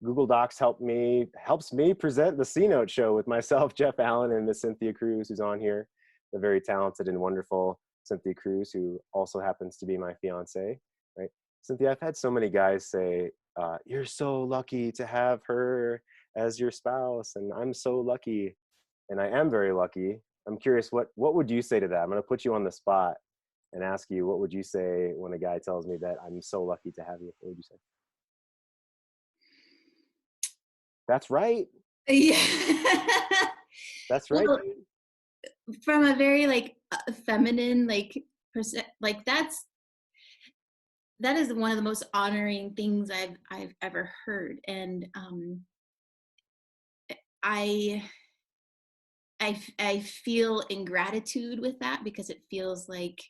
Google Docs helps me present the C-Note show with myself, Jeff Allen, and Miss Cynthia Cruz, who's on here, the very talented and wonderful Cynthia Cruz, who also happens to be my fiance, right? Cynthia, I've had so many guys say, you're so lucky to have her as your spouse, and I'm so lucky, and I am very lucky. I'm curious, what would you say to that? I'm going to put you on the spot and ask you, what would you say when a guy tells me that I'm so lucky to have you? What would you say? That's right. Yeah. That's right. Well, from a very like feminine like like that is one of the most honoring things I've ever heard, and I I feel in gratitude with that, because it feels like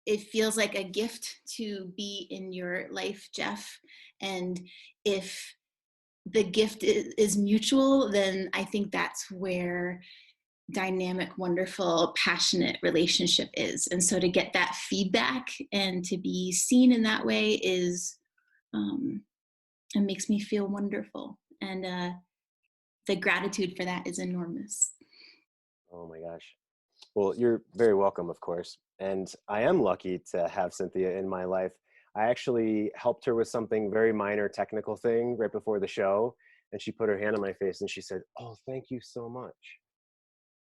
a gift to be in your life, Jeff. And if the gift is mutual, then I think that's where dynamic, wonderful, passionate relationship is. And so to get that feedback and to be seen in that way is, it makes me feel wonderful. And the gratitude for that is enormous. Oh my gosh. Well, you're very welcome, of course. And I am lucky to have Cynthia in my life. I actually helped her with something very minor technical thing right before the show. And she put her hand on my face and she said, "Oh, thank you so much."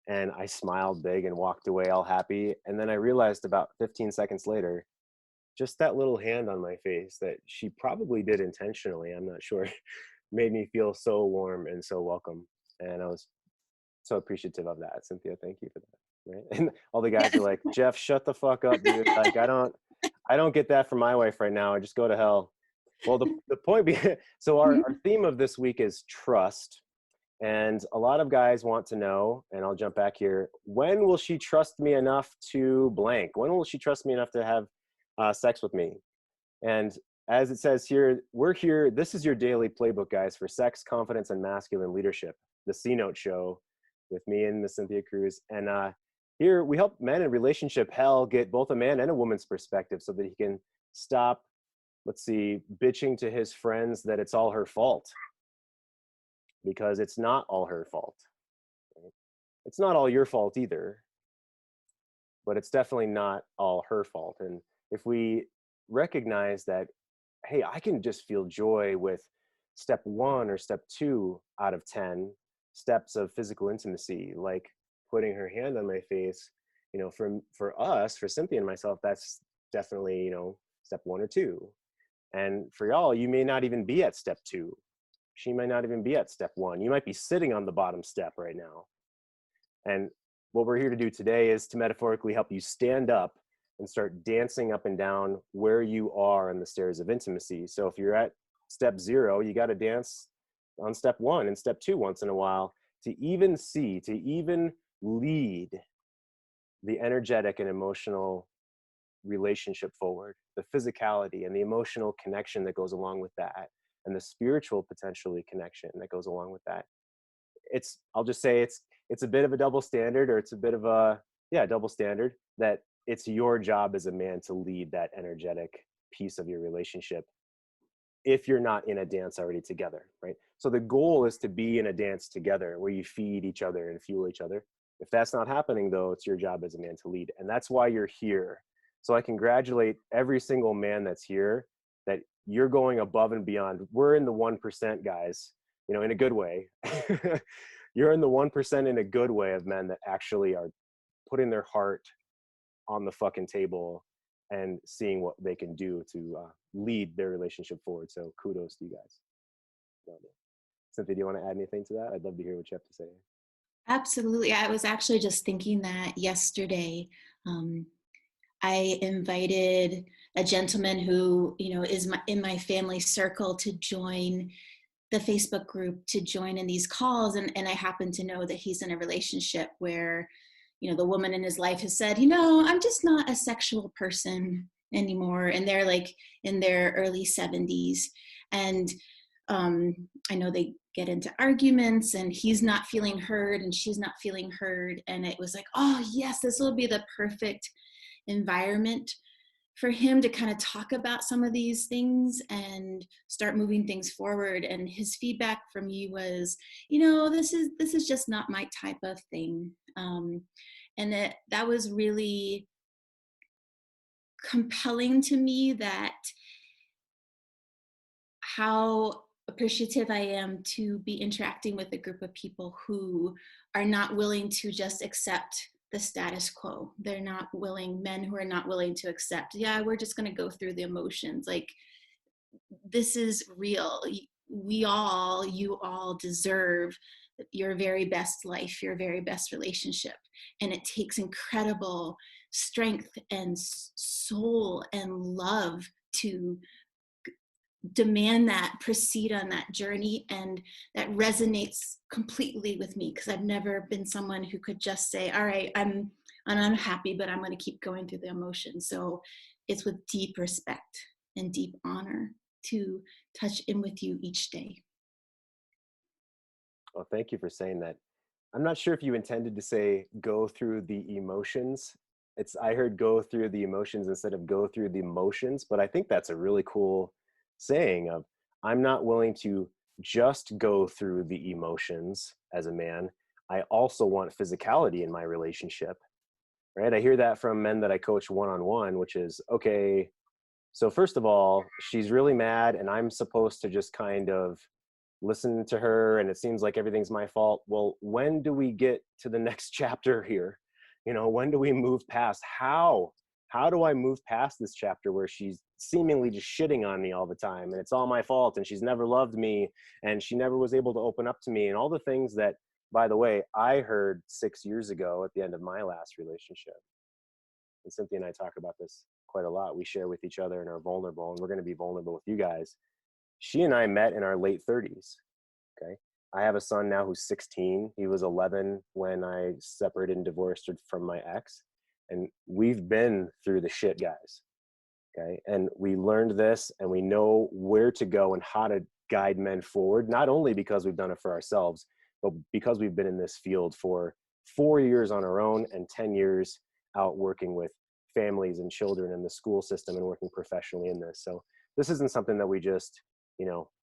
And I smiled big and walked away all happy. And then I realized about 15 seconds later, just that little hand on my face that she probably did intentionally, I'm not sure, made me feel so warm and so welcome. And I was so appreciative of that. Cynthia, thank you for that. Right? And all the guys are like, "Jeff, shut the fuck up, dude. Like, I don't get that from my wife right now. I just go to hell." Well, the point being, so our theme of this week is trust. And a lot of guys want to know, and I'll jump back here, when will she trust me enough to blank? When will she trust me enough to have sex with me? And as it says here, we're here. This is your daily playbook, guys, for sex, confidence, and masculine leadership. The C-Note show with me and Miss Cynthia Cruz. And here we help men in relationship hell get both a man and a woman's perspective so that he can stop, bitching to his friends that it's all her fault. Because it's not all her fault. Right? It's not all your fault either, but it's definitely not all her fault. And if we recognize that, hey, I can just feel joy with step 1 or step 2 out of 10 steps of physical intimacy, like putting her hand on my face, for us, for Cynthia and myself, that's definitely, step 1 or 2. And for y'all, you may not even be at step 2. She might not even be at step 1. You might be sitting on the bottom step right now. And what we're here to do today is to metaphorically help you stand up and start dancing up and down where you are in the stairs of intimacy. So if you're at step 0, you got to dance on step 1 and step 2 once in a while to even lead the energetic and emotional relationship forward, the physicality and the emotional connection that goes along with that, and the spiritual potentially connection that goes along with that. I'll just say it's a bit of a double standard, or it's a bit of a double standard, that it's your job as a man to lead that energetic piece of your relationship if you're not in a dance already together, right? So the goal is to be in a dance together where you feed each other and fuel each other. If that's not happening, though, it's your job as a man to lead. And that's why you're here. So I congratulate every single man that's here, that you're going above and beyond. We're in the 1%, guys, in a good way. You're in the 1% in a good way of men that actually are putting their heart on the fucking table and seeing what they can do to lead their relationship forward. So kudos to you guys. Cynthia, do you want to add anything to that? I'd love to hear what you have to say. Absolutely. I was actually just thinking that yesterday. I invited a gentleman who, is in my family circle to join the Facebook group, to join in these calls. And I happen to know that he's in a relationship where, the woman in his life has said, I'm just not a sexual person anymore. And they're like in their early 70s. And I know they get into arguments, and he's not feeling heard and she's not feeling heard. And it was like, oh yes, this will be the perfect environment for him to kind of talk about some of these things and start moving things forward. And his feedback from me was, this is just not my type of thing. And that was really compelling to me, that how appreciative I am to be interacting with a group of people who are not willing to just accept the status quo. They're not willing, men who are not willing to accept, yeah, we're just going to go through the emotions. Like, this is real. You all deserve your very best life, your very best relationship. And it takes incredible strength and soul and love to demand that, proceed on that journey. And that resonates completely with me, because I've never been someone who could just say, all right, I'm unhappy, but I'm going to keep going through the emotions. So it's with deep respect and deep honor to touch in with you each day. Well, thank you for saying that. I'm not sure if you intended to say go through the emotions. I heard go through the emotions instead of go through the motions, but I think that's a really cool saying of, I'm not willing to just go through the emotions as a man. I also want physicality in my relationship, right? I hear that from men that I coach one-on-one, which is, okay, so first of all, she's really mad and I'm supposed to just kind of listen to her and it seems like everything's my fault. Well, when do we get to the next chapter here? When do we move past? How do I move past this chapter where she's seemingly just shitting on me all the time and it's all my fault and she's never loved me and she never was able to open up to me and all the things that, by the way, I heard 6 years ago at the end of my last relationship. And Cynthia and I talk about this quite a lot. We share with each other and are vulnerable, and we're going to be vulnerable with you guys. She and I met in our late 30s. Okay. I have a son now who's 16. He was 11 when I separated and divorced from my ex. And we've been through the shit, guys. Okay. And we learned this and we know where to go and how to guide men forward, not only because we've done it for ourselves, but because we've been in this field for 4 years on our own and 10 years out working with families and children in the school system and working professionally in this. So this isn't something that we just,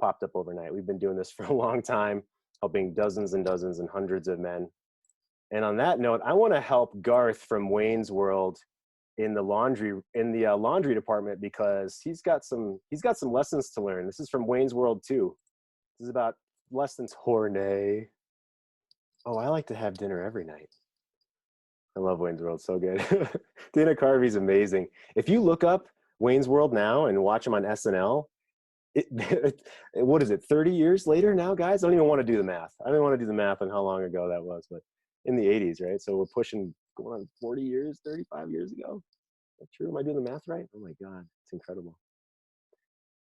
popped up overnight. We've been doing this for a long time, helping dozens and dozens and hundreds of men. And on that note, I want to help Garth from Wayne's World in the laundry department, because he's got some lessons to learn. This is from Wayne's World too. This is about lessons. Horny. Oh, I like to have dinner every night. I love Wayne's World. So good. Dana Carvey's amazing. If you look up Wayne's World now and watch him on SNL, what is it, 30 years later now, guys? I don't even want to do the math. I don't want to do the math on how long ago that was, but in the 80s, right? So we're going on 40 years, 35 years ago. Is that true? Am I doing the math right? Oh my God, it's incredible.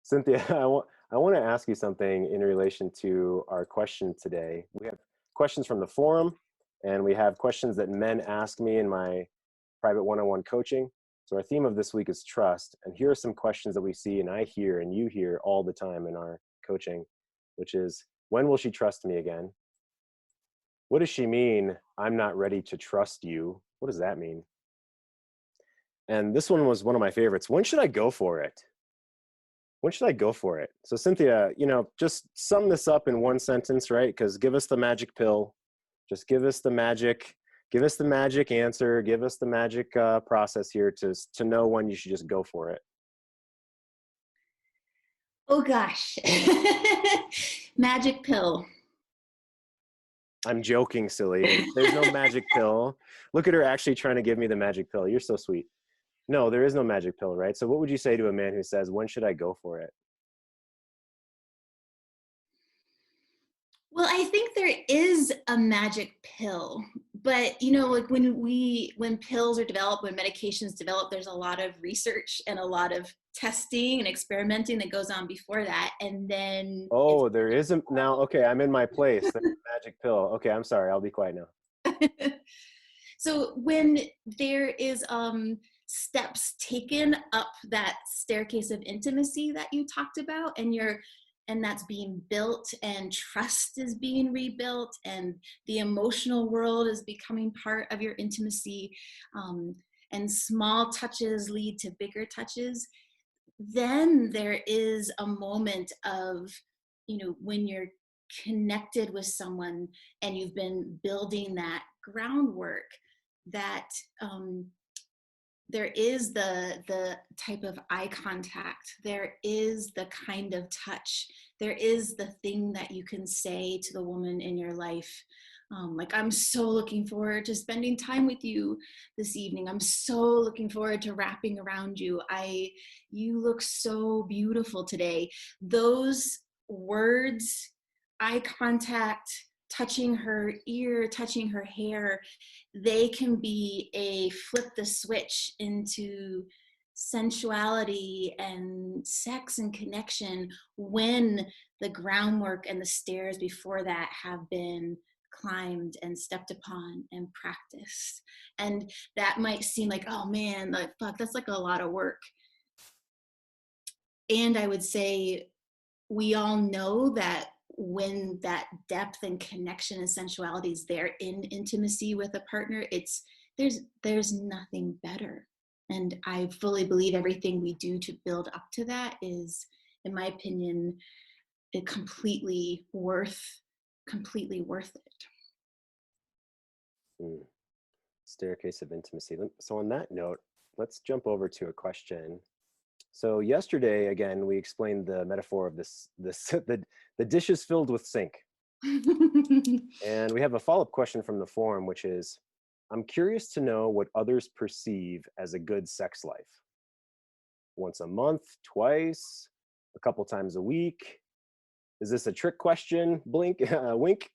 Cynthia, I want to ask you something in relation to our question today. We have questions from the forum, and we have questions that men ask me in my private one-on-one coaching. So our theme of this week is trust. And here are some questions that we see and I hear and you hear all the time in our coaching, which is, when will she trust me again? What does she mean, I'm not ready to trust you? What does that mean? And this one was one of my favorites. When should I go for it? When should I go for it? So Cynthia, just sum this up in one sentence, right? Because give us the magic pill. Just give us the magic answer. Give us the magic process here to know when you should just go for it. Oh gosh. Magic pill. I'm joking, silly. There's no magic pill. Look at her actually trying to give me the magic pill. You're so sweet. No, there is no magic pill, right? So what would you say to a man who says, when should I go for it? Well, I think there is a magic pill, but like when pills are developed, when medications develop, there's a lot of research and a lot of testing and experimenting that goes on before that. And then there isn't now. Okay, I'm in my place. There's a magic pill. Okay, I'm sorry. I'll be quiet now. So when there is steps taken up that staircase of intimacy that you talked about, and that's being built, and trust is being rebuilt, and the emotional world is becoming part of your intimacy, and small touches lead to bigger touches, then there is a moment of, when you're connected with someone and you've been building that groundwork, that there is the type of eye contact, there is the kind of touch, there is the thing that you can say to the woman in your life, like, I'm so looking forward to spending time with you this evening, I'm so looking forward to wrapping around you, you look so beautiful today. Those words, eye contact, touching her ear, touching her hair, they can be a flip the switch into sensuality and sex and connection when the groundwork and the stairs before that have been climbed and stepped upon and practiced. And that might seem like, oh man, like, fuck, that's like a lot of work. And I would say we all know that when that depth and connection and sensuality is there in intimacy with a partner, there's nothing better. And I fully believe everything we do to build up to that is, in my opinion, completely worth it. Staircase of intimacy. So on that note, let's jump over to a question. So yesterday, again, we explained the metaphor of the dishes filled with sink. And we have a follow-up question from the forum, which is, I'm curious to know what others perceive as a good sex life. Once a month, twice, a couple times a week. Is this a trick question? Blink, wink.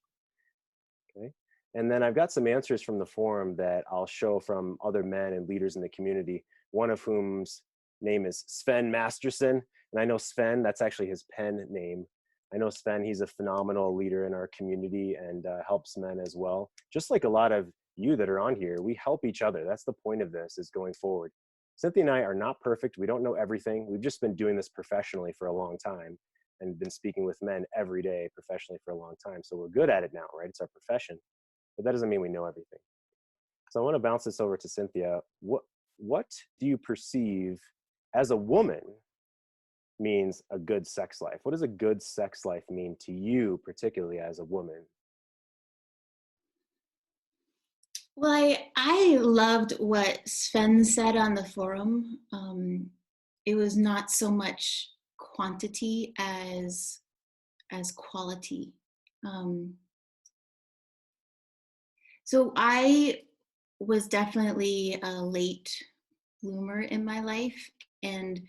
Okay. And then I've got some answers from the forum that I'll show from other men and leaders in the community, one of whom's name is Sven Masterson. And I know Sven, that's actually his pen name. I know Sven, he's a phenomenal leader in our community and helps men as well. Just like a lot of you that are on here, we help each other. That's the point of this, is going forward. Cynthia and I are not perfect. We don't know everything. We've just been doing this professionally for a long time and been speaking with men every day professionally for a long time. So we're good at it now, right? It's our profession, but that doesn't mean we know everything. So I want to bounce this over to Cynthia. What do you perceive as a woman means a good sex life? What does a good sex life mean to you, particularly as a woman? Well, I loved what Sven said on the forum. It was not so much quantity as quality. So I was definitely a late bloomer in my life, and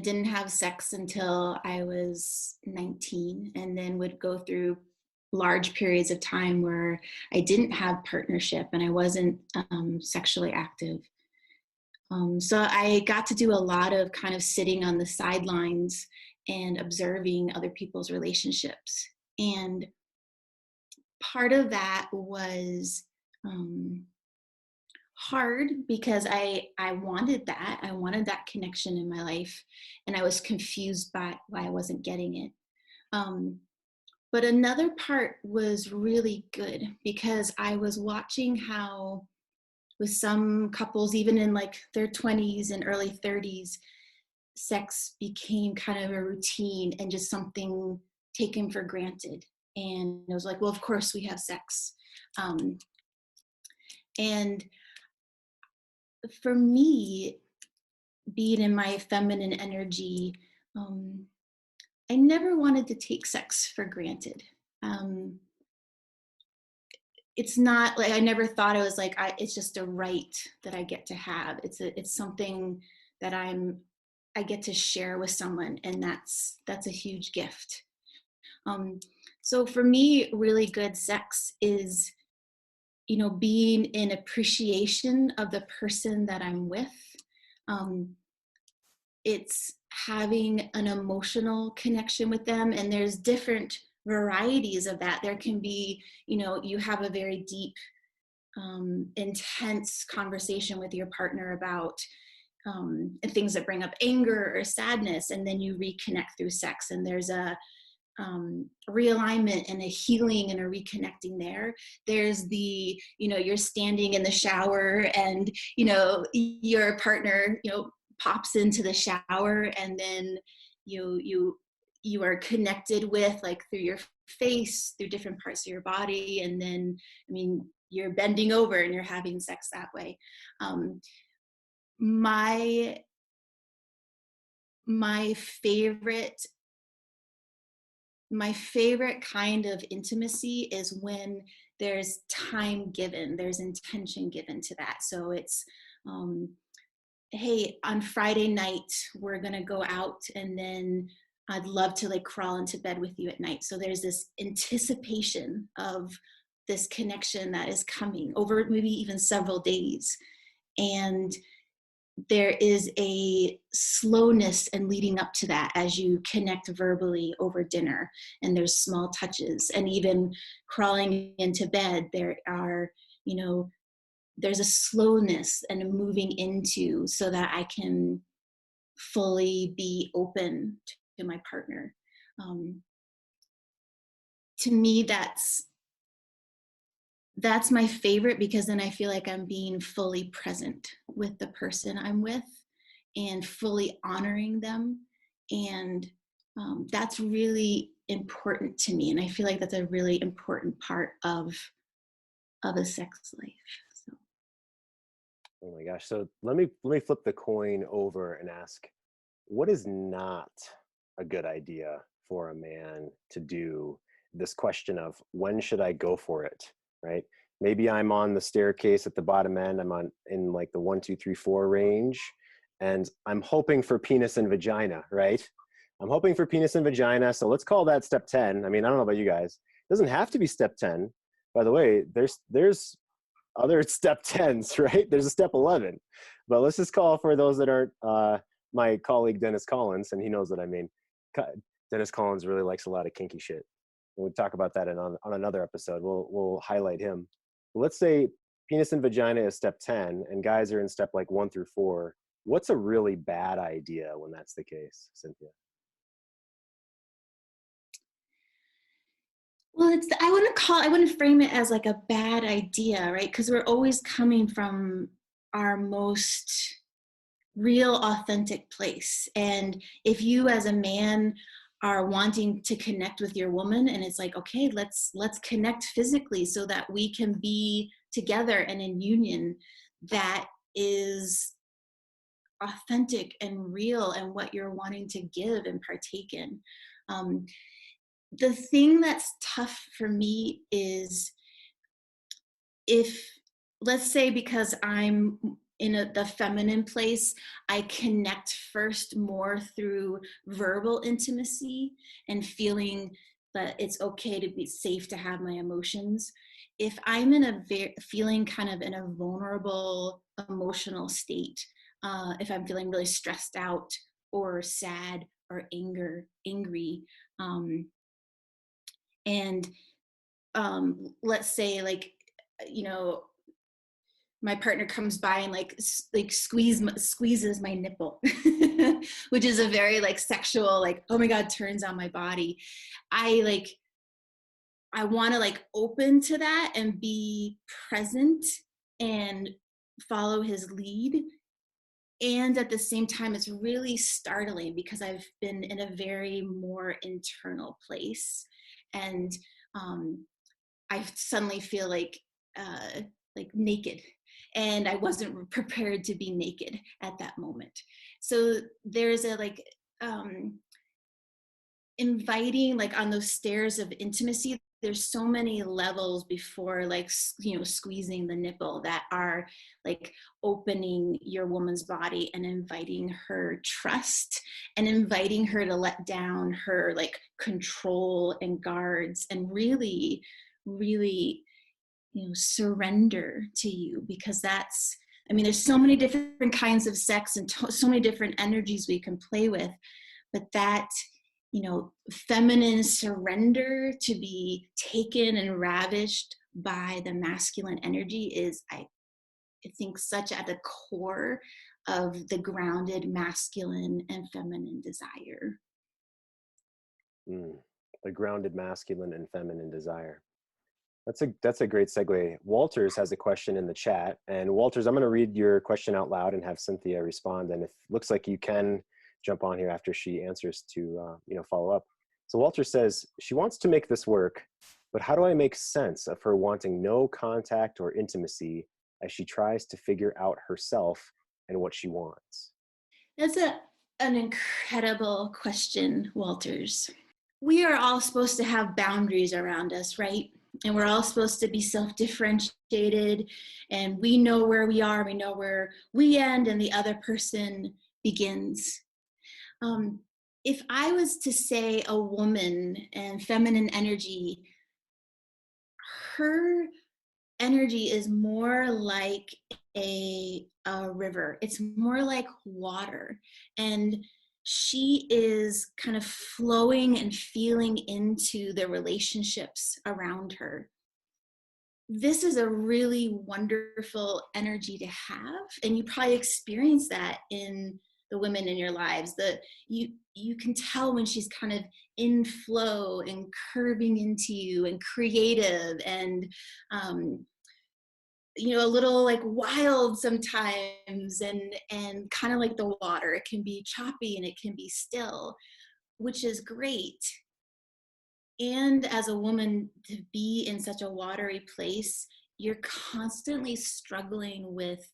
didn't have sex until I was 19, and then would go through large periods of time where I didn't have partnership and I wasn't sexually active. So I got to do a lot of kind of sitting on the sidelines and observing other people's relationships. And part of that was hard because I wanted that. I wanted that connection in my life, and I was confused by why I wasn't getting it. But another part was really good because I was watching how with some couples, even in like their 20s and early 30s, sex became kind of a routine and just something taken for granted. And it was like, well, of course we have sex. And for me, being in my feminine energy, I never wanted to take sex for granted. It's not like I never thought it was like it's just a right that I get to have. It's something that I get to share with someone, and that's a huge gift. So for me, really good sex is, being in appreciation of the person that I'm with. It's having an emotional connection with them, and there's different varieties of that. There can be, you have a very deep, intense conversation with your partner about things that bring up anger or sadness, and then you reconnect through sex, and there's a realignment and a healing and a reconnecting there. There's the, you're standing in the shower and, your partner, pops into the shower, and then you are connected with, like, through your face, through different parts of your body. And then, you're bending over and you're having sex that way. Um, my my favorite my favorite kind of intimacy is when there's time given, there's intention given to that. So it's, um, hey, on Friday night, we're going to go out, and then I'd love to, like, crawl into bed with you at night. So there's this anticipation of this connection that is coming over maybe even several days. And there is a slowness and leading up to that as you connect verbally over dinner, and there's small touches, and even crawling into bed, there's a slowness and a moving into, so that I can fully be open to my partner. um, to me, that's my favorite, because then I feel like I'm being fully present with the person I'm with and fully honoring them. And that's really important to me. And I feel like that's a really important part of a sex life. So, Oh my gosh. So let me flip the coin over and ask, what is not a good idea for a man to do? This question of when should I go for it, right? Maybe I'm on the staircase at the bottom end. I'm on in like the 1, 2, 3, 4 range, and I'm hoping for penis and vagina, right? I'm hoping for penis and vagina. So let's call that step 10. I mean, I don't know about you guys. It doesn't have to be step 10. By the way, there's other step 10s, right? There's a step 11. But let's just call for those that aren't my colleague Dennis Collins, and he knows what I mean. Dennis Collins really likes a lot of kinky shit. We'll talk about that on another episode. We'll highlight him. But let's say penis and vagina is step 10, and guys are in step like 1 through 4. What's a really bad idea when that's the case, Cynthia? well, I wouldn't frame it as like a bad idea, right? Because we're always coming from our most real, authentic place. And if you as a man are wanting to connect with your woman, and it's like, okay, let's connect physically so that we can be together and in union, that is authentic and real, and what you're wanting to give and partake in. um, the thing that's tough for me is, if, let's say, because I'm in the feminine place, I connect first more through verbal intimacy and feeling that it's okay to be safe to have my emotions. If I'm in feeling kind of in a vulnerable emotional state, if I'm feeling really stressed out or sad or angry, um, and let's say, like, you know my partner comes by and like squeezes my nipple, which is a very like sexual, like, oh my god, turns on my body. I want to like open to that and be present and follow his lead. And at the same time, it's really startling because I've been in a very more internal place. And um, I suddenly feel like naked, and I wasn't prepared to be naked at that moment. So there's a like um, inviting, like, on those stairs of intimacy. There's so many levels before, like, squeezing the nipple, that are like opening your woman's body and inviting her trust, and inviting her to let down her like control and guards, and really, really, surrender to you. Because there's so many different kinds of sex, and so many different energies we can play with. But that, feminine surrender to be taken and ravished by the masculine energy is, I think, such at the core of the grounded masculine and feminine desire. Mm. A grounded masculine and feminine desire. That's a great segue. Walters has a question in the chat, and Walters, I'm going to read your question out loud and have Cynthia respond. And if looks like you can jump on here after she answers to follow up. So Walter says she wants to make this work, but how do I make sense of her wanting no contact or intimacy as she tries to figure out herself and what she wants? That's an incredible question, Walters. We are all supposed to have boundaries around us, right? And we're all supposed to be self-differentiated, and we know where we are, we know where we end and the other person begins. If I was to say a woman and feminine energy, her energy is more like a river. It's more like water. And she is kind of flowing and feeling into the relationships around her. This is a really wonderful energy to have. And you probably experience that in the women in your lives. That you can tell when she's kind of in flow and curving into you and creative and a little like wild sometimes, and kind of like the water. It can be choppy and it can be still, which is great. And as a woman, to be in such a watery place, you're constantly struggling with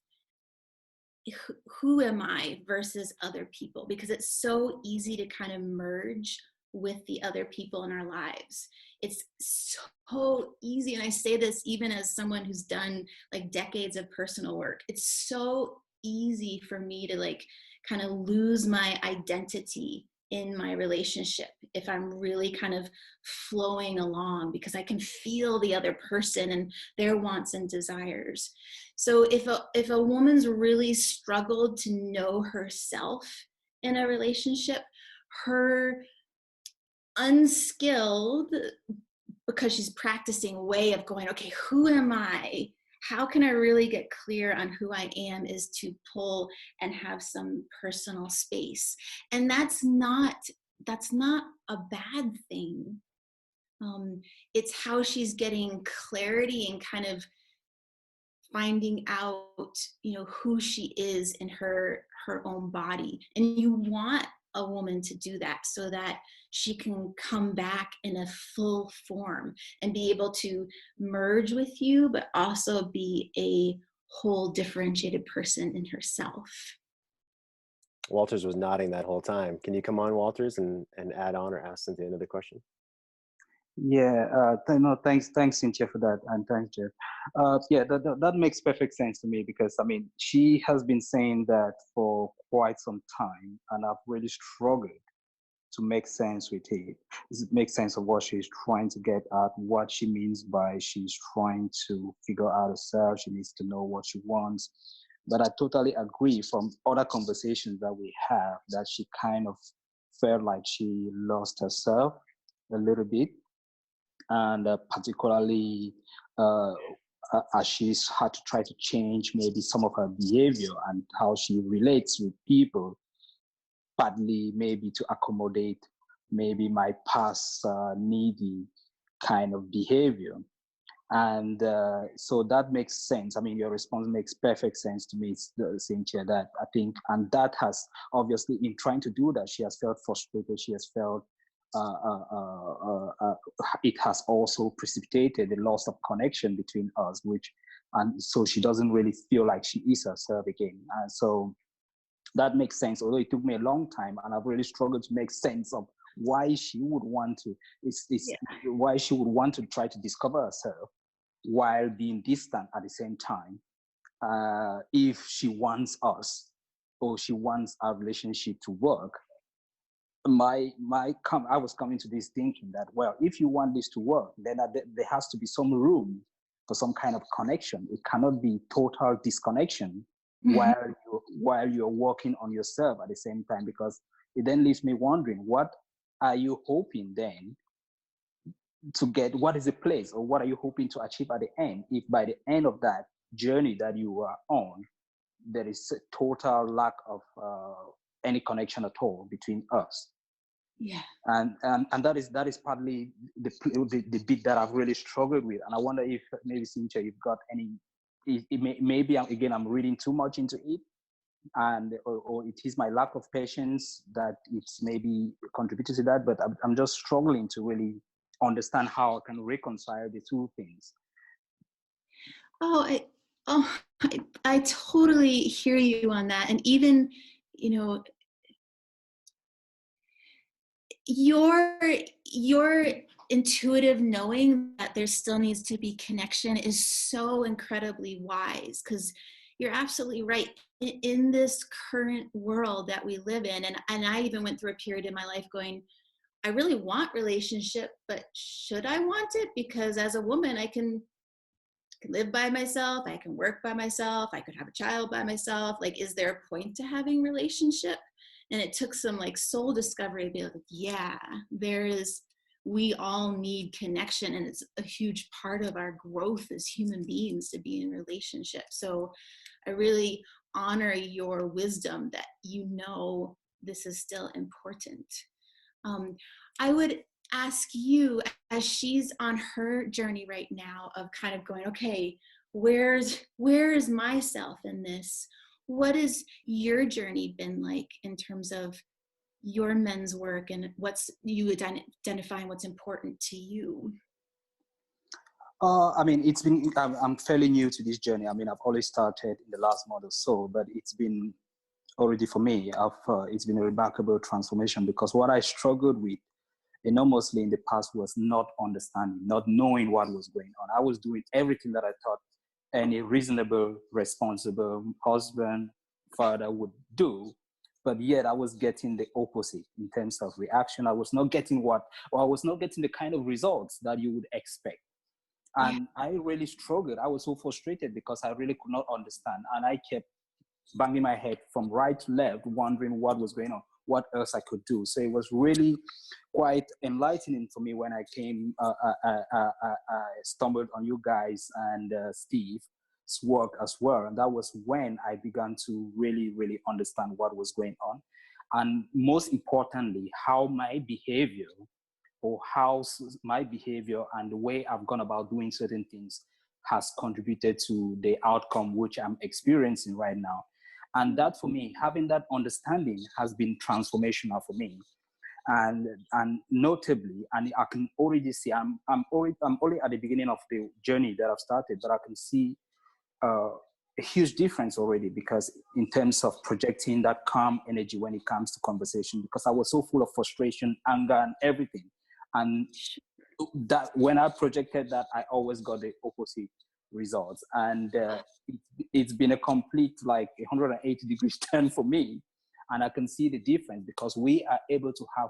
who am I versus other people, because it's so easy to kind of merge with the other people in our lives. It's so easy. And I say this even as someone who's done like decades of personal work. It's so easy for me to like kind of lose my identity in my relationship if I'm really kind of flowing along, because I can feel the other person and their wants and desires. So if a woman's really struggled to know herself in a relationship, her unskilled, because she's practicing, way of going, okay, who am I? How can I really get clear on who I am, is to pull and have some personal space. And that's not a bad thing. It's how she's getting clarity and kind of finding out, who she is in her own body. And you want a woman to do that so that she can come back in a full form and be able to merge with you, but also be a whole differentiated person in herself. Walters was nodding that whole time. Can you come on, Walters, and add on or ask Cynthia another question? Yeah, no, thanks, Cynthia, for that, and thanks, Jeff. Yeah, that makes perfect sense to me, because I mean, she has been saying that for quite some time, and I've really struggled to make sense with it. Make sense of what she's trying to get at, what she means by she's trying to figure out herself. She needs to know what she wants. But I totally agree from other conversations that we have that she kind of felt like she lost herself a little bit. And particularly as she's had to try to change maybe some of her behavior and how she relates with people, partly maybe to accommodate maybe my past needy kind of behavior. And so that makes sense. I mean, your response makes perfect sense to me, Cynthia, that I think, and that has obviously, in trying to do that, she has felt frustrated. She has felt it has also precipitated the loss of connection between us, and so she doesn't really feel like she is herself again. And so that makes sense, although it took me a long time, and I've really struggled to make sense of why she would want to, why she would want to try to discover herself while being distant at the same time. If she wants us, or she wants our relationship to work, I was coming to this thinking that, well, if you want this to work, then there has to be some room for some kind of connection. It cannot be total disconnection while you're working on yourself at the same time, because it then leaves me wondering, what are you hoping then to get? What is the place, or what are you hoping to achieve at the end, if by the end of that journey that you are on, there is a total lack of any connection at all between us? Yeah. And that is partly the bit that I've really struggled with. And I wonder if maybe Cynthia, you've got any. Maybe I'm reading too much into it, and or it is my lack of patience that it's maybe contributed to that. But I'm just struggling to really understand how I can reconcile the two things. Oh, I totally hear you on that. And even, you know, your intuitive knowing that there still needs to be connection is so incredibly wise, because you're absolutely right. In this current world that we live in, and I even went through a period in my life going, I really want relationship, but should I want it? Because as a woman, I can live by myself, I can work by myself, I could have a child by myself. Like, is there a point to having relationship? And it took some like soul discovery to be like, yeah, we all need connection, and it's a huge part of our growth as human beings to be in relationship. So I really honor your wisdom that this is still important. I would ask you, as she's on her journey right now of kind of going, okay, where is myself in this? What has your journey been like in terms of your men's work, and what's you identifying what's important to you? I mean, I'm fairly new to this journey. I mean, I've only started in the last month or so, but it's been already for me, it's been a remarkable transformation, because what I struggled with enormously in the past was not understanding, not knowing what was going on. I was doing everything that I thought any reasonable, responsible husband, father would do, but yet I was getting the opposite in terms of reaction. I was not getting the kind of results that you would expect. And I really struggled. I was so frustrated because I really could not understand. And I kept banging my head from right to left, wondering what was going on, what else I could do. So it was really quite enlightening for me when I stumbled on you guys and Steve's work as well. And that was when I began to really, really understand what was going on. And most importantly, how my behavior and the way I've gone about doing certain things has contributed to the outcome which I'm experiencing right now. And that, for me, having that understanding has been transformational for me. And notably, and I can already see, I'm only at the beginning of the journey that I've started, but I can see a huge difference already, because in terms of projecting that calm energy when it comes to conversation, because I was so full of frustration, anger, and everything. And that when I projected that, I always got the opposite results. And it's been a complete, like, 180 degrees turn for me. And I can see the difference, because we are able to have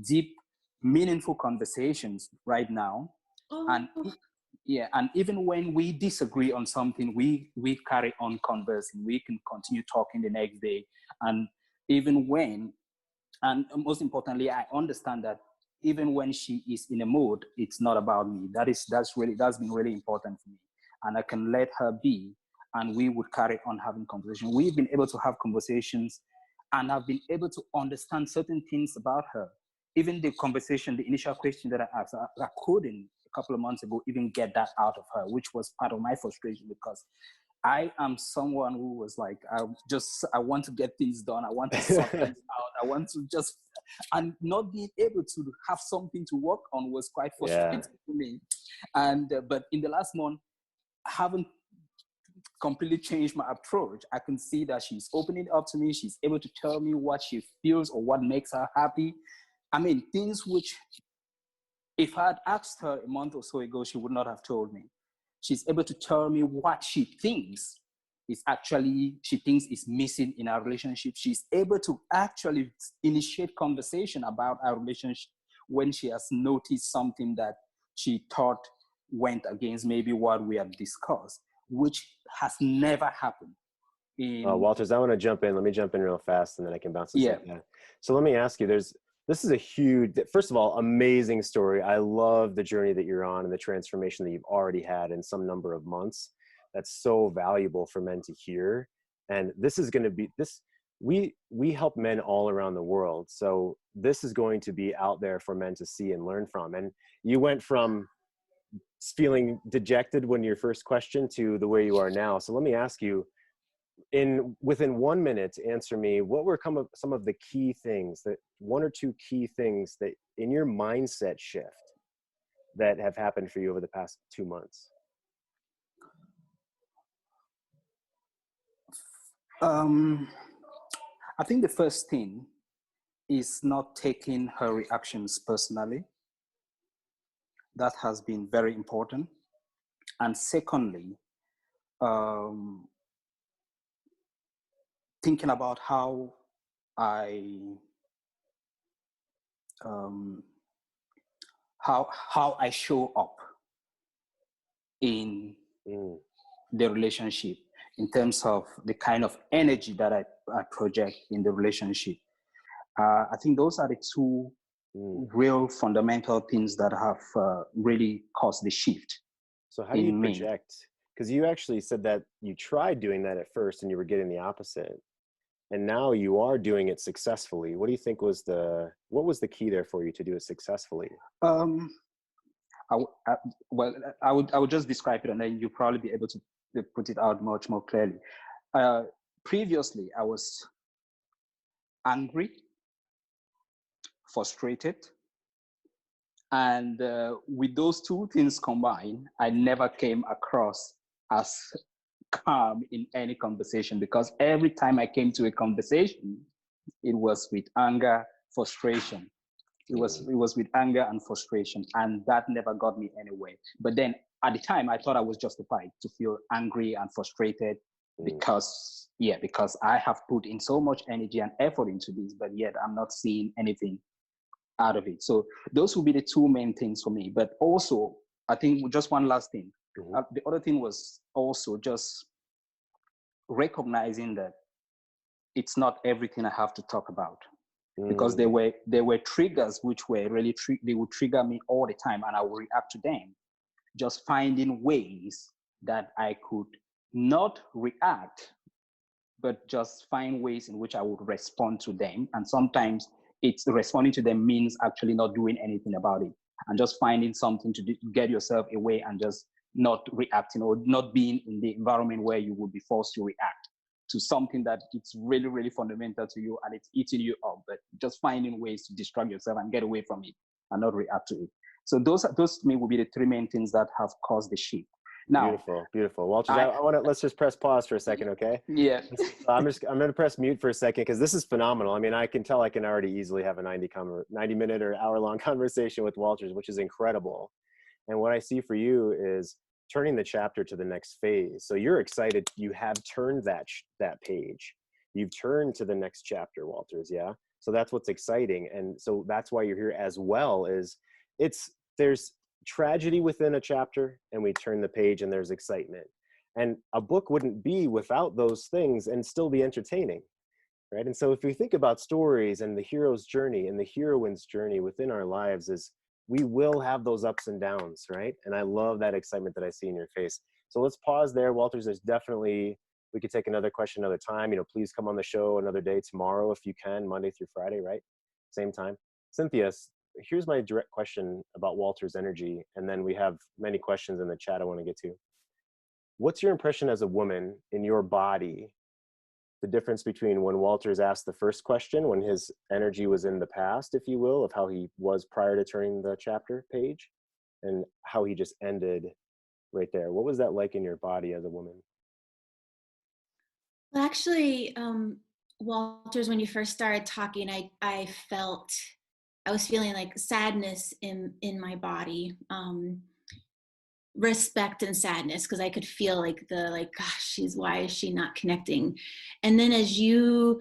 deep, meaningful conversations right now. And and even when we disagree on something, we carry on conversing. We can continue talking the next day. And most importantly, I understand that even when she is in a mood, it's not about me. That's been really important for me. And I can let her be, and we would carry on having conversations. We've been able to have conversations, and I've been able to understand certain things about her. Even the initial question that I asked, I couldn't a couple of months ago even get that out of her, which was part of my frustration, because I am someone who was like, I want to get things done. I want to sort things out. I want to just, and not being able to have something to work on was quite frustrating for me. And, but in the last month, I haven't completely changed my approach. I can see that she's opening up to me. She's able to tell me what she feels or what makes her happy. I mean, things which, if I had asked her a month or so ago, she would not have told me. She's able to tell me what she thinks is missing in our relationship. She's able to actually initiate conversation about our relationship when she has noticed something that she thought went against maybe what we have discussed, which has never happened. Walters, I want to jump in. Let me jump in real fast, and then I can bounce this. Yeah. So let me ask you, this is a huge, first of all, amazing story. I love the journey that you're on and the transformation that you've already had in some number of months. That's so valuable for men to hear. And this is going to be we help men all around the world. So this is going to be out there for men to see and learn from. And you went from feeling dejected when your first question to the way you are now. So let me ask you, within 1 minute, answer me, what were some of the key things, that one or two key things that in your mindset shift that have happened for you over the past 2 months? I think the first thing is not taking her reactions personally. That has been very important. And secondly, thinking about how I how I show up in the relationship, in terms of the kind of energy that I project in the relationship. I think those are the two real fundamental things that have really caused the shift. So how do you project? Because you actually said that you tried doing that at first and you were getting the opposite. And now you are doing it successfully. What do you think what was the key there for you to do it successfully? I would just describe it, and then you'll probably be able to put it out much more clearly. Previously, I was angry, frustrated, and with those two things combined, I never came across as calm in any conversation, because every time I came to a conversation, it was with anger, frustration. It was with anger and frustration, and that never got me anywhere. But then at the time, I thought I was justified to feel angry and frustrated because I have put in so much energy and effort into this, but yet I'm not seeing anything out of it. So those would be the two main things for me. But also, I think just one last thing. The other thing was also just recognizing that it's not everything I have to talk about. Because there were triggers which were really they would trigger me all the time, and I would react to them. Just finding ways that I could not react, but just find ways in which I would respond to them. And sometimes it's responding to them means actually not doing anything about it, and just finding something to get yourself away and just not reacting, or not being in the environment where you would be forced to react to something that it's really, really fundamental to you and it's eating you up, but just finding ways to distract yourself and get away from it and not react to it. So those to me will be the three main things that have caused the shift. Now, beautiful. Walter, let's just press pause for a second, okay? Yeah. I'm going to press mute for a second, because this is phenomenal. I mean, I can tell I can already easily have a 90-minute or hour-long conversation with Walters, which is incredible. And what I see for you is turning the chapter to the next phase. So you're excited. You have turned that page. You've turned to the next chapter, Walters. Yeah. So that's what's exciting. And so that's why you're here as well. There's tragedy within a chapter, and we turn the page and there's excitement. And a book wouldn't be without those things and still be entertaining. Right. And so if we think about stories and the hero's journey and the heroine's journey within our lives, we will have those ups and downs, right? And I love that excitement that I see in your face. So let's pause there, Walters. We could take another question another time. Please come on the show another day, tomorrow if you can, Monday through Friday, right? Same time. Cynthia, here's my direct question about Walter's energy, and then we have many questions in the chat I want to get to. What's your impression as a woman in your body, the difference between when Walters asked the first question, when his energy was in the past, if you will, of how he was prior to turning the chapter page, and how he just ended right there? What was that like in your body as a woman? Well, actually, Walters, when you first started talking, I was feeling like sadness in my body, respect and sadness, because I could feel gosh, why is she not connecting? And then as you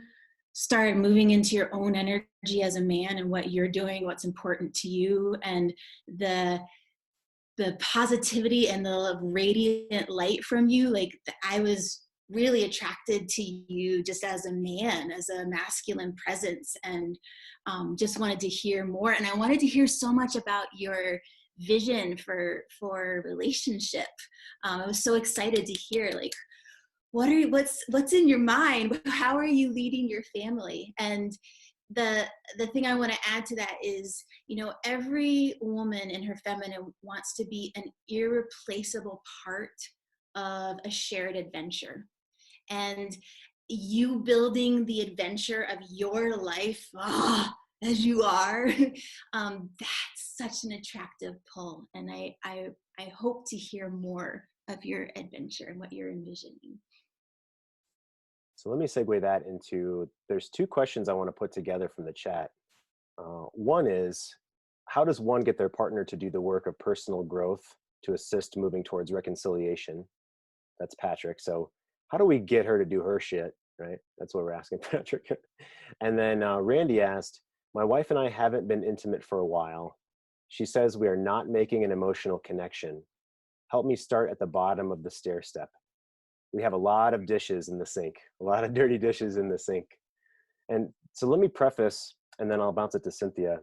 started moving into your own energy as a man and what you're doing, what's important to you, and the positivity and the radiant light from you, I was really attracted to you just as a man, as a masculine presence, and just wanted to hear more. And I wanted to hear so much about your vision for relationship. I was so excited to hear what's in your mind? How are you leading your family? And the thing I want to add to that is, every woman in her feminine wants to be an irreplaceable part of a shared adventure. And you building the adventure of your life, as you are, that's such an attractive pull. And I hope to hear more of your adventure and what you're envisioning. So let me segue that into, there's two questions I want to put together from the chat. One is, how does one get their partner to do the work of personal growth to assist moving towards reconciliation? That's Patrick. So how do we get her to do her shit, right? That's what we're asking Patrick. And then Randy asked, my wife and I haven't been intimate for a while. She says we are not making an emotional connection. Help me start at the bottom of the stair step. We have a lot of dishes in the sink, a lot of dirty dishes in the sink. And so let me preface, and then I'll bounce it to Cynthia.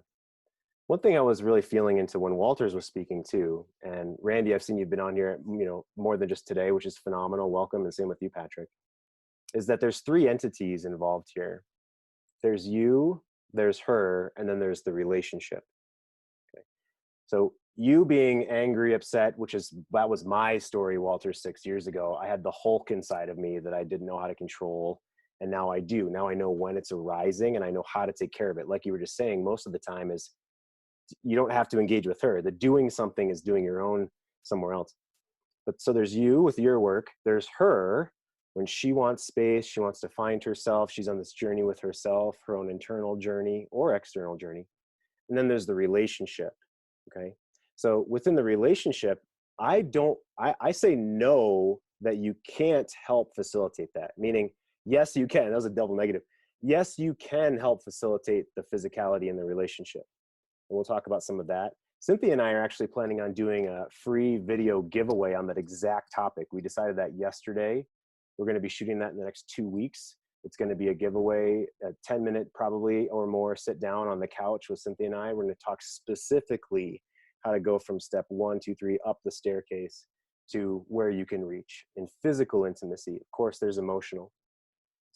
One thing I was really feeling into when Walters was speaking too, and Randy, I've seen you've been on here, more than just today, which is phenomenal. Welcome, and same with you, Patrick. Is that there's three entities involved here. There's you, there's her, and then there's the relationship. Okay. So you being angry, upset, that was my story, Walter, 6 years ago. I had the Hulk inside of me that I didn't know how to control. And now I do. Now I know when it's arising and I know how to take care of it. Like you were just saying, most of the time is you don't have to engage with her. The doing something is doing your own somewhere else. But so there's you with your work. There's her when she wants space, she wants to find herself. She's on this journey with herself, her own internal journey or external journey. And then there's the relationship. Okay. So within the relationship, I say no, that you can't help facilitate that. Meaning, yes, you can. That was a double negative. Yes, you can help facilitate the physicality in the relationship. And we'll talk about some of that. Cynthia and I are actually planning on doing a free video giveaway on that exact topic. We decided that yesterday. We're going to be shooting that in the next 2 weeks. It's going to be a giveaway, a 10-minute probably or more sit down on the couch with Cynthia and I. We're going to talk specifically how to go from step 1, 2, 3 up the staircase to where you can reach in physical intimacy. Of course, there's emotional.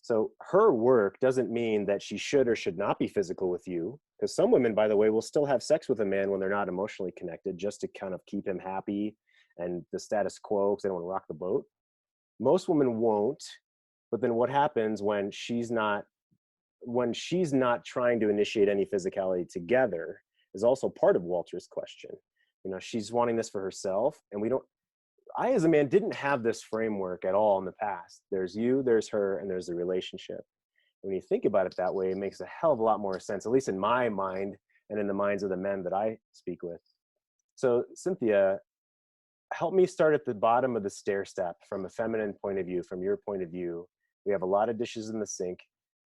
So her work doesn't mean that she should or should not be physical with you, because some women, by the way, will still have sex with a man when they're not emotionally connected, just to kind of keep him happy and the status quo, because they don't want to rock the boat. Most women won't. But then what happens when she's not trying to initiate any physicality together is also part of Walter's question. She's wanting this for herself, and I as a man didn't have this framework at all in the past. There's you, there's her, and there's the relationship. When you think about it that way, it makes a hell of a lot more sense, at least in my mind and in the minds of the men that I speak with. So Cynthia, help me start at the bottom of the stair step from a feminine point of view, from your point of view. We have a lot of dishes in the sink.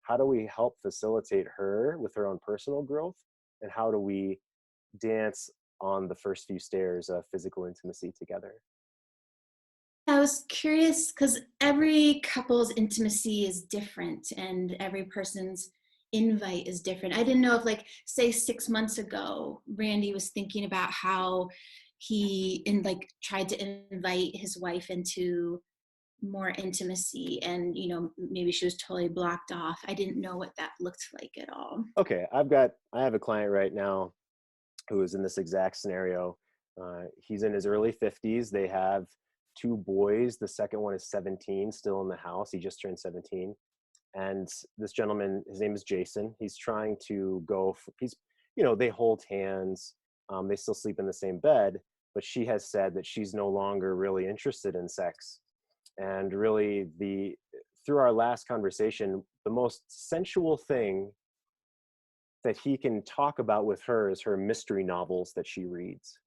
How do we help facilitate her with her own personal growth? And how do we dance on the first few stairs of physical intimacy together? I was curious because every couple's intimacy is different and every person's invite is different. I didn't know if, say 6 months ago, Randy was thinking about how he tried to invite his wife into more intimacy, and maybe she was totally blocked off. I didn't know what that looked like at all. Okay, I have a client right now who is in this exact scenario. He's in his early 50s. They have 2 boys. The second one is 17, still in the house. He just turned 17. And this gentleman, his name is Jason. He's trying to they hold hands. They still sleep in the same bed, but she has said that she's no longer really interested in sex. And really, through our last conversation, the most sensual thing that he can talk about with her is her mystery novels that she reads.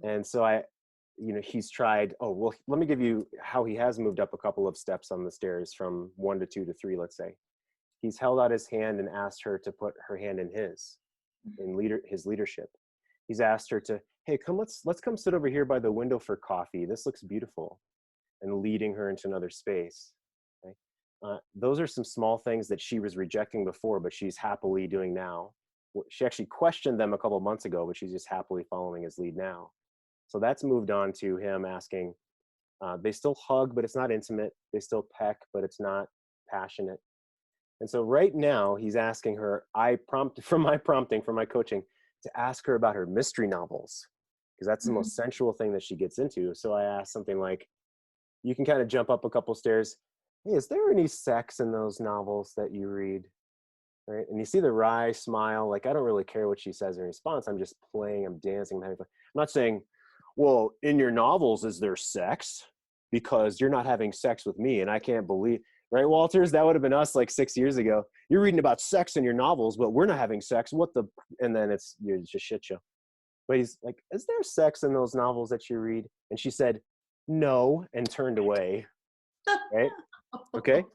And so he's tried, let me give you how he has moved up a couple of steps on the stairs from 1 to 2 to 3, let's say. He's held out his hand and asked her to put her hand in his leadership. He's asked her to, hey, let's come sit over here by the window for coffee. This looks beautiful. And leading her into another space. Okay? Those are some small things that she was rejecting before, but she's happily doing now. She actually questioned them a couple of months ago, but she's just happily following his lead now. So that's moved on to him asking, They still hug, but it's not intimate. They still peck, but it's not passionate. And so right now he's asking her, I prompt from my prompting, from my coaching, to ask her about her mystery novels, because that's the Mhm. most sensual thing that she gets into. So I asked something like, you can kind of jump up a couple stairs. Hey, is there any sex in those novels that you read? Right? And you see the wry smile, like, I don't really care what she says in response. I'm just playing, I'm dancing, I'm having fun. I'm not saying, well, in your novels, is there sex? Because you're not having sex with me, and I can't believe, right, Walters? That would have been us like 6 years ago. You're reading about sex in your novels, but we're not having sex. What the? And then you're just shit show. But he's like, is there sex in those novels that you read? And she said, no, and turned away. Right? Okay.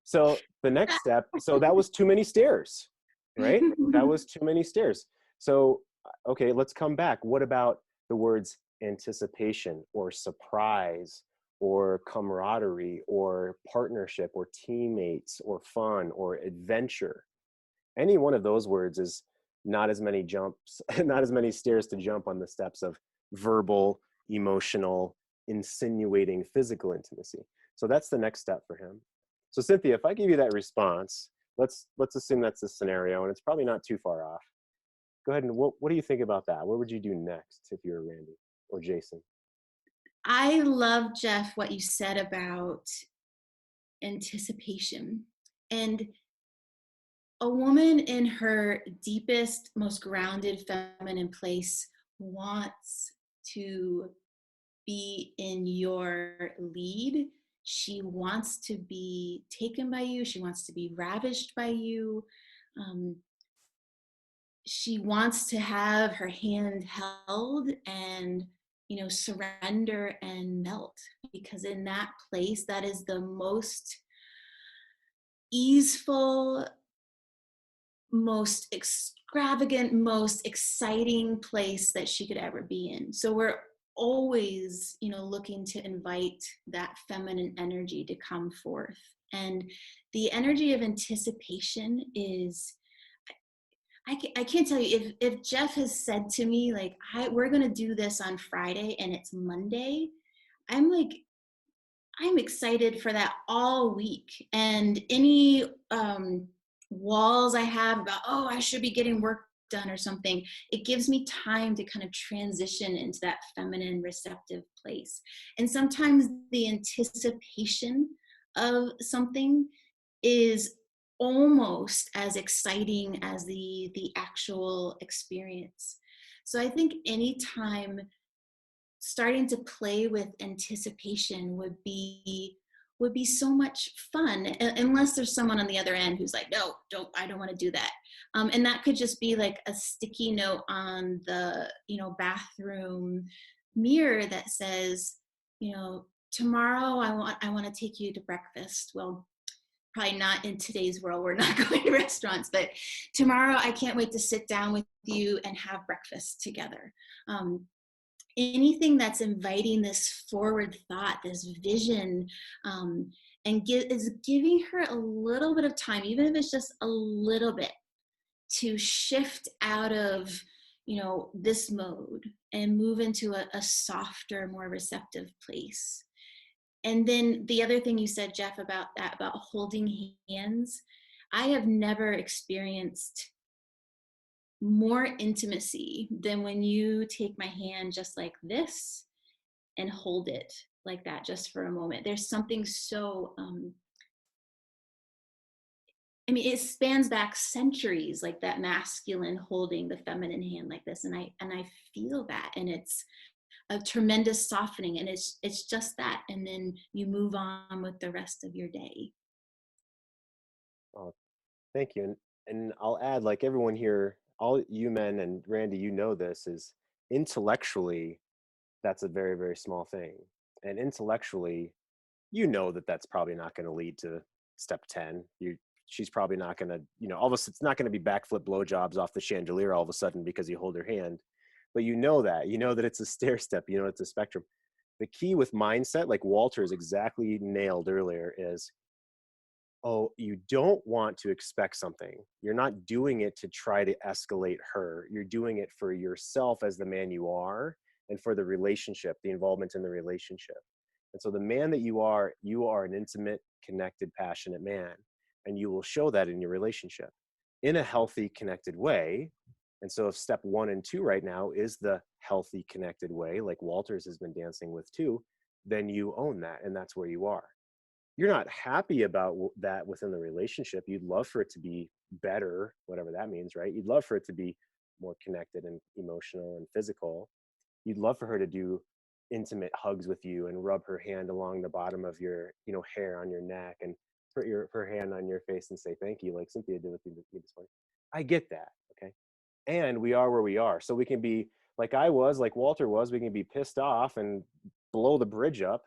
So the next step, so that was too many stairs, right? That was too many stairs. So, okay, let's come back. What about the words anticipation or surprise or camaraderie or partnership or teammates or fun or adventure? Any one of those words is not as many jumps, not as many stairs to jump on the steps of verbal, emotional, insinuating physical intimacy. So that's the next step for him. So Cynthia, if I give you that response, let's assume that's the scenario, and it's probably not too far off. Go ahead and what do you think about that? What would you do next if you were Randy or Jason? I love, Jeff, what you said about anticipation. And a woman in her deepest, most grounded feminine place wants to be in your lead. She wants to be taken by you. She wants to be ravished by you. Um, she wants to have her hand held and, surrender and melt, because in that place, that is the most easeful, most extravagant, most exciting place that she could ever be in. So we're always, looking to invite that feminine energy to come forth. And the energy of anticipation is, I can't tell you, if Jeff has said to me, like, we're going to do this on Friday and it's Monday, I'm like, I'm excited for that all week. And any walls I have about, oh, I should be getting work done or something, it gives me time to kind of transition into that feminine receptive place. And sometimes the anticipation of something is almost as exciting as the actual experience. So I think anytime starting to play with anticipation would be so much fun, unless there's someone on the other end who's like, no, I don't want to do that. And that could just be like a sticky note on the bathroom mirror that says, tomorrow I want to take you to breakfast. Well, probably not in today's world, we're not going to restaurants, but tomorrow I can't wait to sit down with you and have breakfast together. Anything that's inviting this forward thought, this vision, and is giving her a little bit of time, even if it's just a little bit, to shift out of this mode and move into a softer, more receptive place. And then the other thing you said, Jeff, about that, about holding hands, I have never experienced more intimacy than when you take my hand just like this and hold it like that just for a moment. There's something so it spans back centuries, like that masculine holding the feminine hand like this, and I feel that, and it's a tremendous softening, and it's just that, and then you move on with the rest of your day. Oh, thank you. And I'll add, like everyone here, all you men and Randy, you know this is intellectually, that's a very, very small thing. And intellectually, you know that that's probably not going to lead to step 10. She's probably not going to, all of a sudden, it's not going to be backflip blowjobs off the chandelier all of a sudden because you hold her hand. But you know that it's a stair step, it's a spectrum. The key with mindset, like Walter is exactly nailed earlier, is, oh, you don't want to expect something. You're not doing it to try to escalate her. You're doing it for yourself as the man you are and for the relationship, the involvement in the relationship. And so the man that you are an intimate, connected, passionate man. And you will show that in your relationship in a healthy, connected way. And so if step 1 and 2 right now is the healthy, connected way, like Walters has been dancing with too, then you own that. And that's where you are. You're not happy about that within the relationship. You'd love for it to be better, whatever that means, right? You'd love for it to be more connected and emotional and physical. You'd love for her to do intimate hugs with you and rub her hand along the bottom of your, hair on your neck and put her hand on your face and say thank you, like Cynthia did with me this morning. I get that, okay? And we are where we are. So we can be like I was, like Walter was, we can be pissed off and blow the bridge up,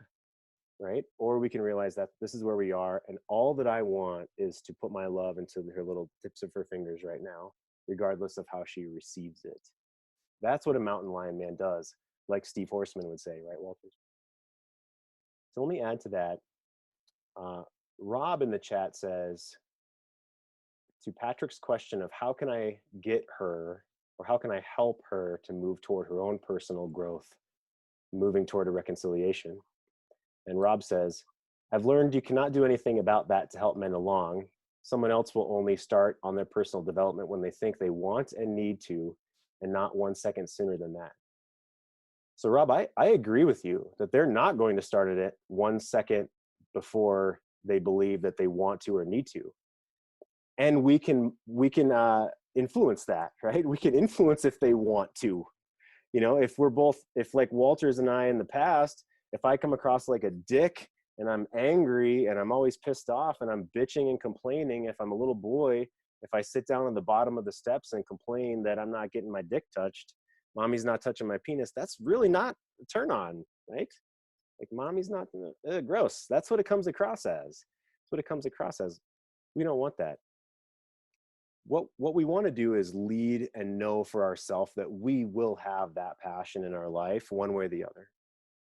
right? Or we can realize that this is where we are, and all that I want is to put my love into her little tips of her fingers right now, regardless of how she receives it. That's what a mountain lion man does, like Steve Horseman would say, right, Walter? So let me add to that. Rob in the chat says, to Patrick's question of how can I get her, or how can I help her to move toward her own personal growth, moving toward a reconciliation? And Rob says, I've learned you cannot do anything about that to help men along. Someone else will only start on their personal development when they think they want and need to, and not 1 second sooner than that. So Rob, I agree with you that they're not going to start it 1 second before they believe that they want to or need to. And we can influence that, right? We can influence if they want to. If like Walters and I in the past, if I come across like a dick and I'm angry and I'm always pissed off and I'm bitching and complaining, if I'm a little boy, if I sit down on the bottom of the steps and complain that I'm not getting my dick touched, mommy's not touching my penis, that's really not a turn on, right? Like mommy's not, gross. That's what it comes across as. That's what it comes across as. We don't want that. What we want to do is lead and know for ourselves that we will have that passion in our life one way or the other.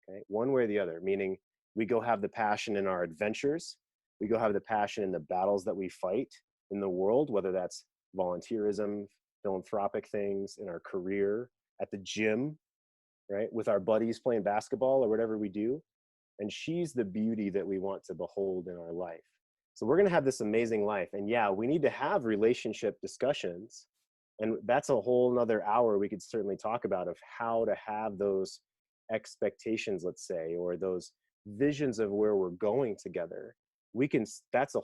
Okay, one way or the other, meaning we go have the passion in our adventures, we go have the passion in the battles that we fight in the world, whether that's volunteerism, philanthropic things, in our career, at the gym, right, with our buddies playing basketball or whatever we do. And she's the beauty that we want to behold in our life. So we're going to have this amazing life. And yeah, we need to have relationship discussions. And that's a whole nother hour we could certainly talk about, of how to have those expectations, let's say, or those visions of where we're going together. That's a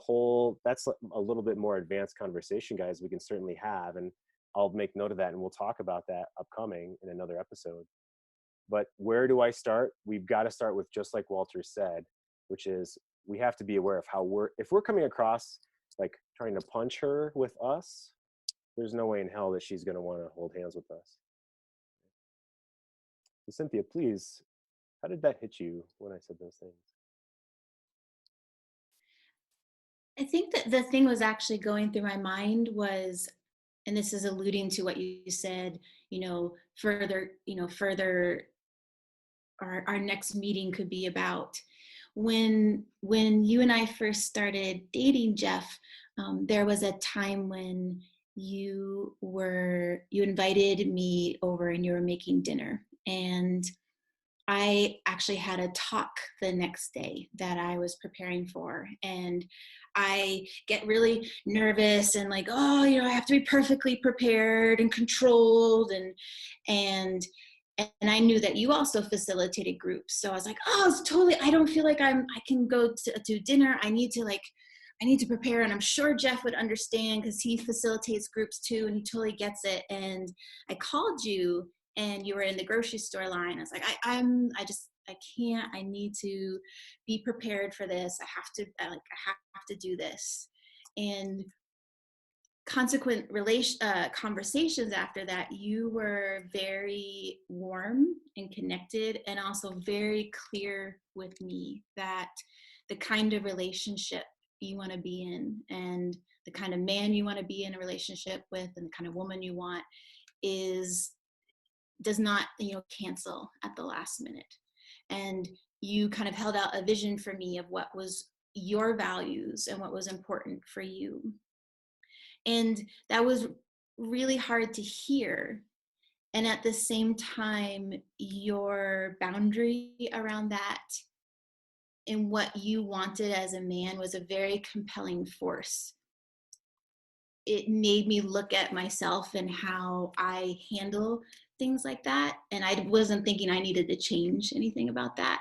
little bit more advanced conversation, guys, we can certainly have. And I'll make note of that, and we'll talk about that upcoming in another episode. But where do I start? We've got to start with, just like Walter said, which is we have to be aware of if we're coming across like trying to punch her with us, there's no way in hell that she's going to want to hold hands with us. So Cynthia, please, how did that hit you when I said those things? I think that the thing was actually going through my mind was, and this is alluding to what you said, further, our next meeting could be about. When you and I first started dating, Jeff, there was a time when you invited me over and you were making dinner, and I actually had a talk the next day that I was preparing for, and I get really nervous and like, oh, I have to be perfectly prepared and controlled, and I knew that you also facilitated groups. So I was like, oh, it's totally, I don't feel like I can go to dinner. I need to prepare. And I'm sure Jeff would understand because he facilitates groups too, and he totally gets it. And I called you and you were in the grocery store line. I was like, I can't, I need to be prepared for this. I have to do this. And consequent conversations after that, you were very warm and connected, and also very clear with me that the kind of relationship you want to be in, and the kind of man you want to be in a relationship with, and the kind of woman you want does not cancel at the last minute. And you kind of held out a vision for me of what was your values and what was important for you. And that was really hard to hear. And at the same time, your boundary around that in what you wanted as a man was a very compelling force. It made me look at myself and how I handle things like that. And I wasn't thinking I needed to change anything about that.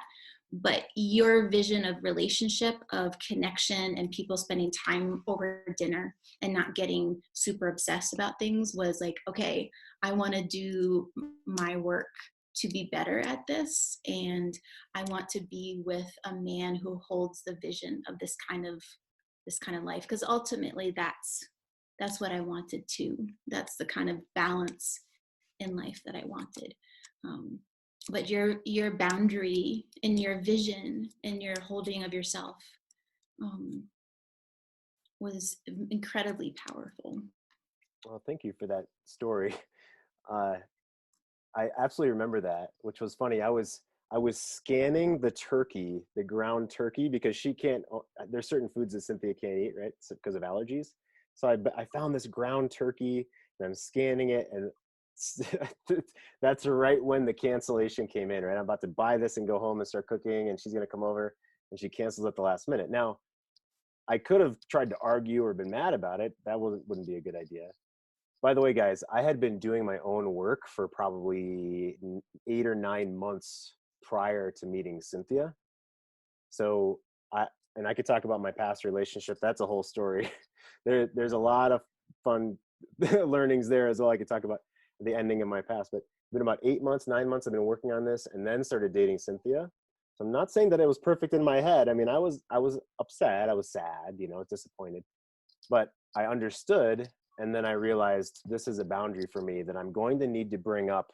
But your vision of relationship, of connection, and people spending time over dinner and not getting super obsessed about things was like, okay, I want to do my work to be better at this. And I want to be with a man who holds the vision of this kind of life. Because ultimately that's what I wanted too. That's the kind of balance in life that I wanted. But your boundary and your vision and your holding of yourself was incredibly powerful. Well, thank you for that story. Uh, I absolutely remember that, which was funny. I was scanning the turkey, the ground turkey, because she can't. There's certain foods that Cynthia can't eat, right, because of allergies. So I found this ground turkey, and I'm scanning it, and that's right when the cancellation came in. Right, I'm about to buy this and go home and start cooking, and she's gonna come over, and she cancels at the last minute. Now, I could have tried to argue or been mad about it. That wouldn't be a good idea. By the way, guys, I had been doing my own work for probably 8 or 9 months prior to meeting Cynthia. So I could talk about my past relationship. That's a whole story. There's a lot of fun learnings there as well. I could talk about the ending of my past, but it's been about 8 months, 9 months. I've been working on this, and then started dating Cynthia. So I'm not saying that it was perfect in my head. I mean, I was upset. I was sad, disappointed, but I understood. And then I realized this is a boundary for me that I'm going to need to bring up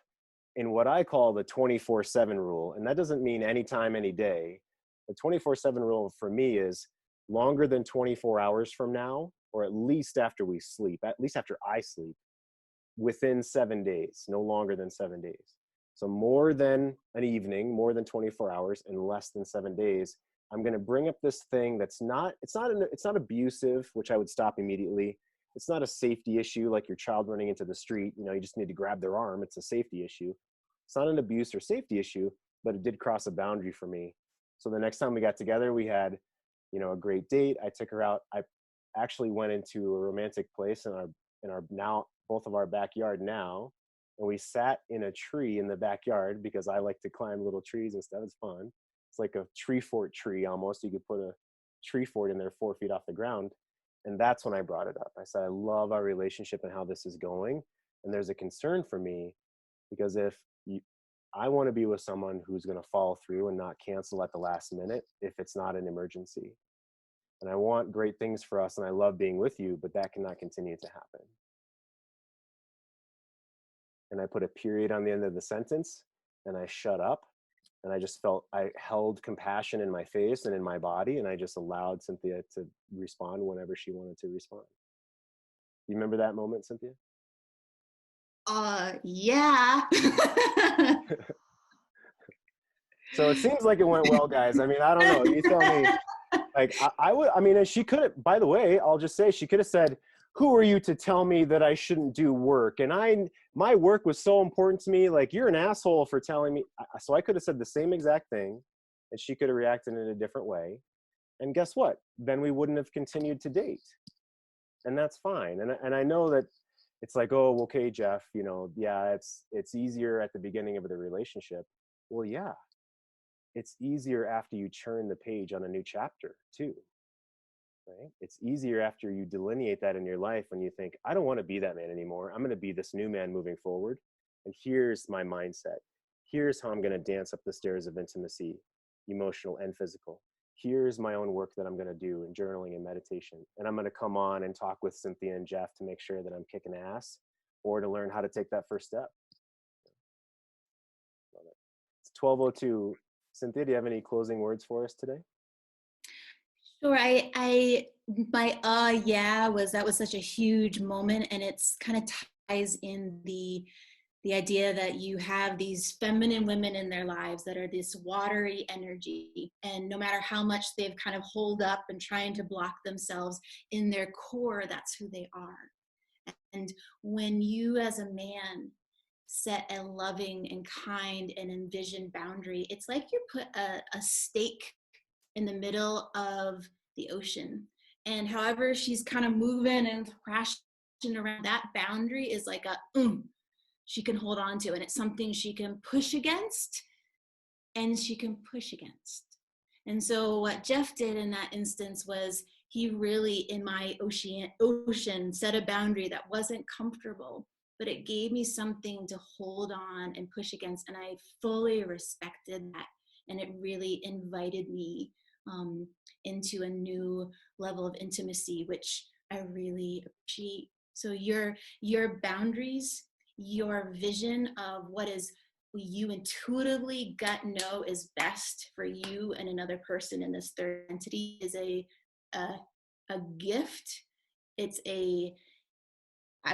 in what I call the 24/7 rule. And that doesn't mean anytime, any day. The 24/7 rule for me is longer than 24 hours from now, or at least after we sleep, at least after I sleep, within 7 days, no longer than 7 days. So more than an evening, more than 24 hours, and less than 7 days, I'm going to bring up this thing that's it's not abusive, which I would stop immediately. It's not a safety issue like your child running into the street. You just need to grab their arm. It's a safety issue. It's not an abuse or safety issue, but it did cross a boundary for me. So the next time we got together, we had, a great date. I took her out. I actually went into a romantic place in our now both of our backyard now, and we sat in a tree in the backyard because I like to climb little trees and stuff. It's fun. It's like a tree fort tree almost. You could put a tree fort in there 4 feet off the ground. And that's when I brought it up. I said, I love our relationship and how this is going. And there's a concern for me because I want to be with someone who's going to follow through and not cancel at the last minute if it's not an emergency. And I want great things for us, and I love being with you, but that cannot continue to happen. And I put a period on the end of the sentence, and I shut up. And I just I held compassion in my face and in my body, and I just allowed Cynthia to respond whenever she wanted to respond. You remember that moment, Cynthia? Yeah. So it seems like it went well, guys. I mean, I don't know. You tell me. Like, and she could have, by the way, I'll just say, she could have said, who are you to tell me that I shouldn't do work? And my work was so important to me. Like, you're an asshole for telling me. So I could have said the same exact thing, and she could have reacted in a different way. And guess what? Then we wouldn't have continued to date. And that's fine. And I know that it's like, oh, okay, Jeff, yeah, it's easier at the beginning of the relationship. Well, yeah, it's easier after you turn the page on a new chapter too. Right? It's easier after you delineate that in your life when you think, I don't want to be that man anymore. I'm going to be this new man moving forward. And here's my mindset. Here's how I'm going to dance up the stairs of intimacy, emotional and physical. Here's my own work that I'm going to do in journaling and meditation. And I'm going to come on and talk with Cynthia and Jeff to make sure that I'm kicking ass or to learn how to take that first step. It's 12:02. Cynthia, do you have any closing words for us today? Sure. That was such a huge moment, and it's kind of ties in the idea that you have these feminine women in their lives that are this watery energy, and no matter how much they've kind of holed up and trying to block themselves, in their core, that's who they are. And when you as a man set a loving and kind and envisioned boundary, it's like you put a stake in the middle of the ocean. And however she's kind of moving and thrashing around, that boundary is like she can hold on to, and it's something she can push against and she can push against. And so what Jeff did in that instance was he really, in my ocean, set a boundary that wasn't comfortable, but it gave me something to hold on and push against. And I fully respected that. And it really invited me into a new level of intimacy, which I really appreciate. So your boundaries, your vision of what is you intuitively gut know is best for you and another person in this third entity is a gift. It's I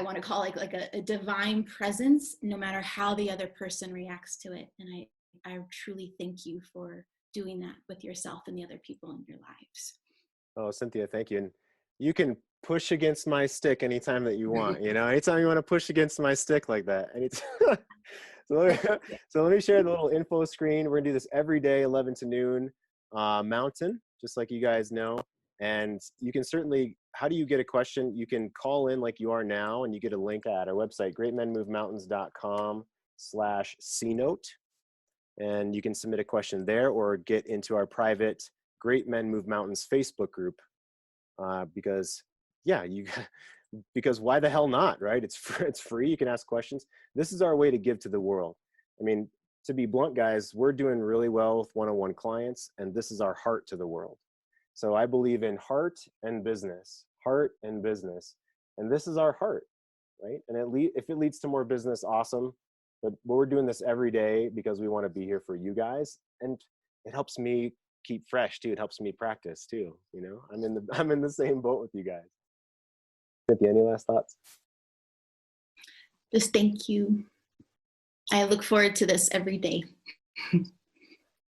want to call it like a divine presence, no matter how the other person reacts to it. And I truly thank you for doing that with yourself and the other people in your lives. Oh, Cynthia, thank you. And you can push against my stick anytime that you want, you know, anytime you want to push against my stick like that. So let me share the little info screen. We're gonna do this every day, 11 to noon, Mountain, just like you guys know. And you can certainly, how do you get a question? You can call in like you are now, and you get a link at our website, greatmenmovemountains.com/cnote. And you can submit a question there or get into our private Great Men Move Mountains Facebook group. Because yeah, because why the hell not, right? It's free. You can ask questions. This is our way to give to the world. I mean, to be blunt, guys, we're doing really well with one-on-one clients, and this is our heart to the world. So I believe in heart and business, and this is our heart, right? And if it leads to more business, awesome. But we're doing this every day because we want to be here for you guys, and it helps me keep fresh too. It helps me practice too. You know, I'm in the same boat with you guys. Cynthia, any last thoughts? Just thank you. I look forward to this every day.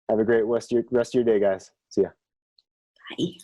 Have a great rest of your day, guys. See ya. Bye.